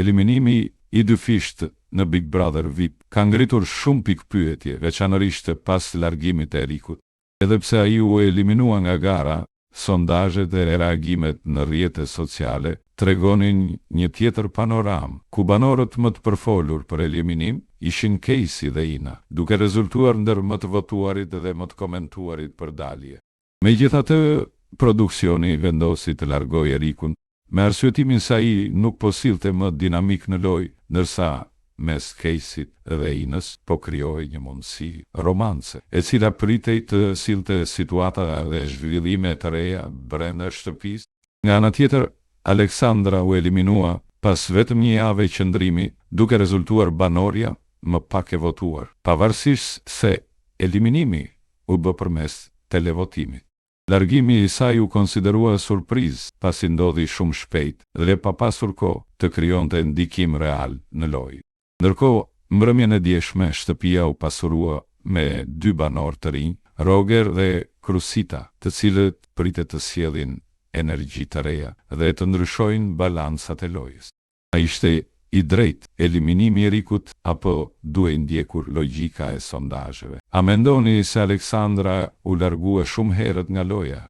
Eliminimi i dyfisht në Big Brother VIP ka ngritur shumë pikpyetje, veçanërisht pas largimit të Erikut. Edhe pse ai u eliminua nga gara, sondazhet e reagimet në rrjetet sociale tregonin një tjetër panoram, ku banorët më të përfolur për eliminim ishin Casey dhe Ina, duke rezultuar ndër më të votuarit dhe më të komentuarit për dalje. Megjithatë, produksioni vendosi të largojë Erikun, me arsyetimin se ai nuk po sillte më dinamik në lojë, ndërsa mes Caseyt dhe Inës po krijohej një mundësi romance, e cila pritej të sillte situata dhe zhvillime të reja brenda shtëpisë. Nga ana tjetër, Aleksandra u eliminua pas vetëm një jave qëndrimi, duke rezultuar banorja më pak e votuar, pavarësisht se eliminimi u bë përmes televotimit. Largimi i saj u konsiderua surprizë, pasi ndodhi shumë shpejt dhe pa pasur kohë të krijonte ndikim real në lojë. Ndërkohë, mbrëmjen e dieshme, shtëpia u pasurua me 2 banor të rinj, Roger dhe Crusita, të cilët pritet të sjellin energji të reja dhe të ndryshojnë balancat e lojës. A ishte i drejtë eliminimi i Erikut apo duhej ndjekur logjika e sondazheve? A mendoni se Aleksandra u largua shumë herët nga loja?